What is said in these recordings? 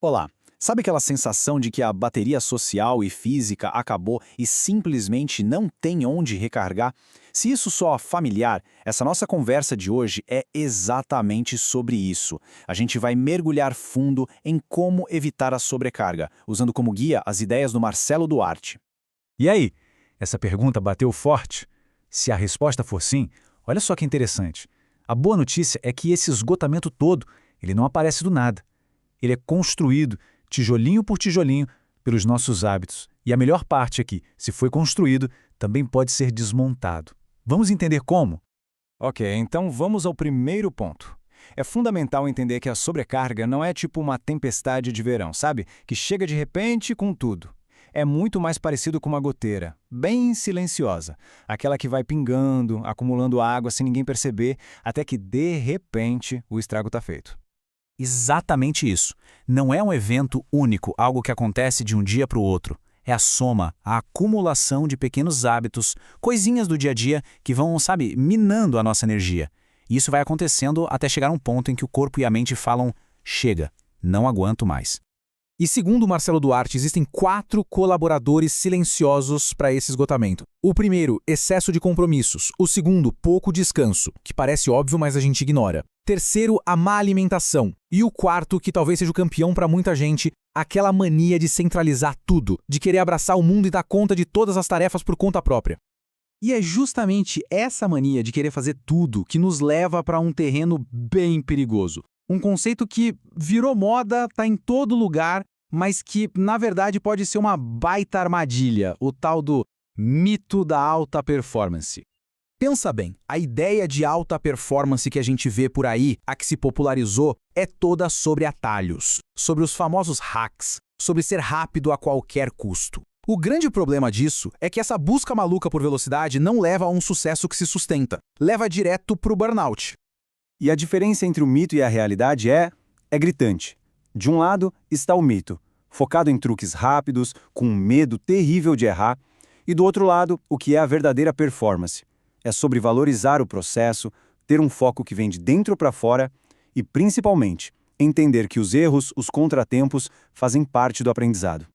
Olá, sabe aquela sensação de que a bateria social e física acabou e simplesmente não tem onde recargar? Se isso soa familiar, essa nossa conversa de hoje é exatamente sobre isso. A gente vai mergulhar fundo em como evitar a sobrecarga, usando como guia as ideias do Marcelo Duarte. E aí, essa pergunta bateu forte? Se a resposta for sim, olha só que interessante. A boa notícia é que esse esgotamento todo, ele não aparece do nada. Ele é construído, tijolinho por tijolinho, pelos nossos hábitos. E a melhor parte aqui, se foi construído, também pode ser desmontado. Vamos entender como? Ok, então vamos ao primeiro ponto. É fundamental entender que a sobrecarga não é tipo uma tempestade de verão, sabe? Que chega de repente com tudo. É muito mais parecido com uma goteira, bem silenciosa. Aquela que vai pingando, acumulando água sem ninguém perceber, até que de repente o estrago está feito. Exatamente isso. Não é um evento único, algo que acontece de um dia para o outro. É a soma, a acumulação de pequenos hábitos, coisinhas do dia a dia que vão, sabe, minando a nossa energia. E isso vai acontecendo até chegar a um ponto em que o corpo e a mente falam: chega, não aguento mais. E segundo Marcelo Duarte, existem 4 colaboradores silenciosos para esse esgotamento. O primeiro, excesso de compromissos. O segundo, pouco descanso, que parece óbvio, mas a gente ignora. Terceiro, a má alimentação. E o quarto, que talvez seja o campeão para muita gente, aquela mania de centralizar tudo, de querer abraçar o mundo e dar conta de todas as tarefas por conta própria. E é justamente essa mania de querer fazer tudo que nos leva para um terreno bem perigoso. Um conceito que virou moda, está em todo lugar, mas que, na verdade, pode ser uma baita armadilha, o tal do mito da alta performance. Pensa bem, a ideia de alta performance que a gente vê por aí, a que se popularizou, é toda sobre atalhos, sobre os famosos hacks, sobre ser rápido a qualquer custo. O grande problema disso é que essa busca maluca por velocidade não leva a um sucesso que se sustenta, leva direto para o burnout. E a diferença entre o mito e a realidade é gritante. De um lado está o mito, focado em truques rápidos, com um medo terrível de errar, e do outro lado, o que é a verdadeira performance. É sobre valorizar o processo, ter um foco que vem de dentro para fora e, principalmente, entender que os erros, os contratempos, fazem parte do aprendizado.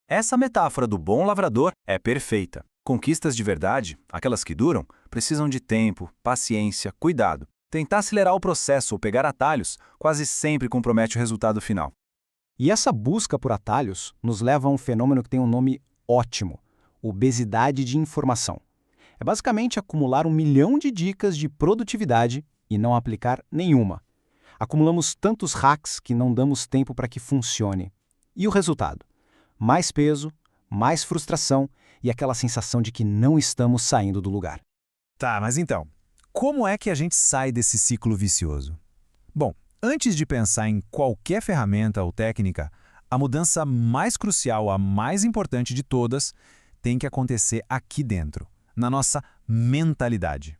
Essa metáfora do bom lavrador é perfeita. Conquistas de verdade, aquelas que duram, precisam de tempo, paciência, cuidado. Tentar acelerar o processo ou pegar atalhos quase sempre compromete o resultado final. E essa busca por atalhos nos leva a um fenômeno que tem um nome ótimo: obesidade de informação. É basicamente acumular 1 milhão de dicas de produtividade e não aplicar nenhuma. Acumulamos tantos hacks que não damos tempo para que funcione. E o resultado? Mais peso, mais frustração e aquela sensação de que não estamos saindo do lugar. Tá, mas então, como é que a gente sai desse ciclo vicioso? Bom, antes de pensar em qualquer ferramenta ou técnica, a mudança mais crucial, a mais importante de todas, tem que acontecer aqui dentro, na nossa mentalidade.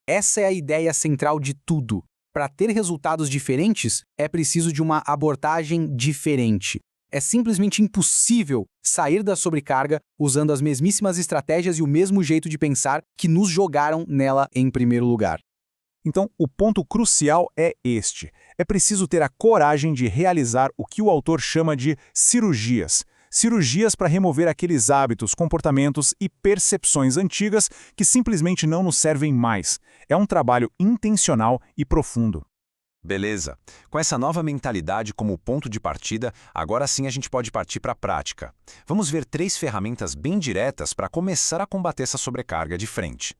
Essa é a ideia central de tudo. Para ter resultados diferentes, é preciso de uma abordagem diferente. É simplesmente impossível sair da sobrecarga usando as mesmíssimas estratégias e o mesmo jeito de pensar que nos jogaram nela em primeiro lugar. Então, o ponto crucial é este. É preciso ter a coragem de realizar o que o autor chama de cirurgias. Cirurgias para remover aqueles hábitos, comportamentos e percepções antigas que simplesmente não nos servem mais. É um trabalho intencional e profundo. Beleza. Com essa nova mentalidade como ponto de partida, agora sim a gente pode partir para a prática. Vamos ver 3 ferramentas bem diretas para começar a combater essa sobrecarga de frente.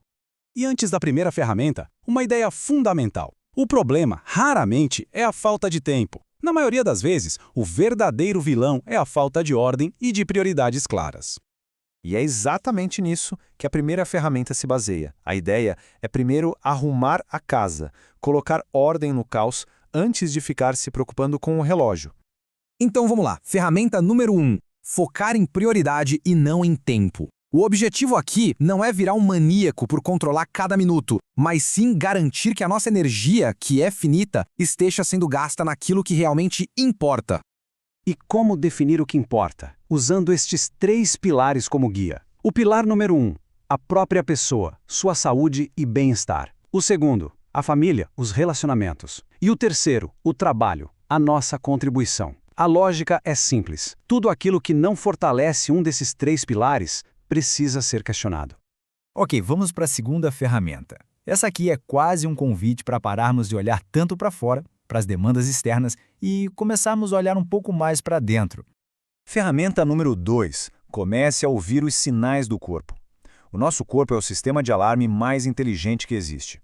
E antes da primeira ferramenta, uma ideia fundamental. O problema, raramente, é a falta de tempo. Na maioria das vezes, o verdadeiro vilão é a falta de ordem e de prioridades claras. E é exatamente nisso que a primeira ferramenta se baseia. A ideia é primeiro arrumar a casa, colocar ordem no caos antes de ficar se preocupando com o relógio. Então vamos lá, ferramenta número 1, focar em prioridade e não em tempo. O objetivo aqui não é virar um maníaco por controlar cada minuto, mas sim garantir que a nossa energia, que é finita, esteja sendo gasta naquilo que realmente importa. E como definir o que importa? Usando estes 3 pilares como guia. O pilar número 1, a própria pessoa, sua saúde e bem-estar. O segundo, a família, os relacionamentos. E o terceiro, o trabalho, a nossa contribuição. A lógica é simples. Tudo aquilo que não fortalece um desses 3 pilares precisa ser questionado. Ok, vamos para a segunda ferramenta. Essa aqui é quase um convite para pararmos de olhar tanto para fora, para as demandas externas, e começarmos a olhar um pouco mais para dentro. Ferramenta número 2. Comece a ouvir os sinais do corpo. O nosso corpo é o sistema de alarme mais inteligente que existe.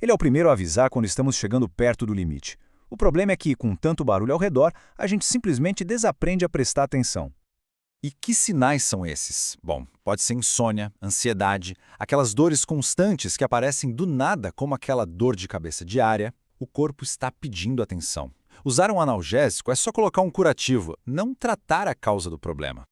Ele é o primeiro a avisar quando estamos chegando perto do limite. O problema é que, com tanto barulho ao redor, a gente simplesmente desaprende a prestar atenção. E que sinais são esses? Bom, pode ser insônia, ansiedade, aquelas dores constantes que aparecem do nada, como aquela dor de cabeça diária. O corpo está pedindo atenção. Usar um analgésico é só colocar um curativo, não tratar a causa do problema.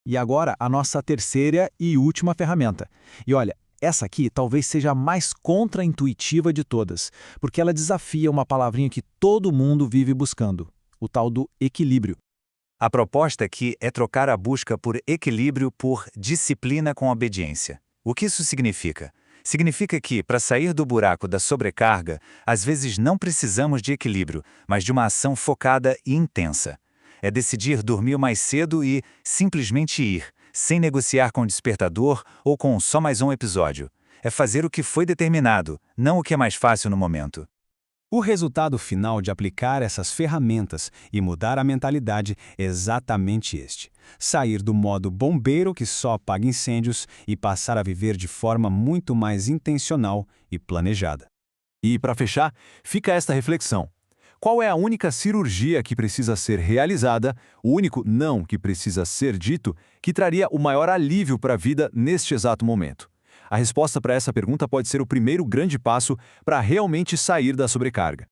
E agora, a nossa terceira e última ferramenta. E olha, essa aqui talvez seja a mais contraintuitiva de todas, porque ela desafia uma palavrinha que todo mundo vive buscando, o tal do equilíbrio. A proposta aqui é trocar a busca por equilíbrio por disciplina com obediência. O que isso significa? Significa que, para sair do buraco da sobrecarga, às vezes não precisamos de equilíbrio, mas de uma ação focada e intensa. É decidir dormir mais cedo e simplesmente ir, sem negociar com o despertador ou com só mais um episódio. É fazer o que foi determinado, não o que é mais fácil no momento. O resultado final de aplicar essas ferramentas e mudar a mentalidade é exatamente este: sair do modo bombeiro que só apaga incêndios e passar a viver de forma muito mais intencional e planejada. E, para fechar, fica esta reflexão. Qual é a única cirurgia que precisa ser realizada, o único não que precisa ser dito, que traria o maior alívio para a vida neste exato momento? A resposta para essa pergunta pode ser o primeiro grande passo para realmente sair da sobrecarga.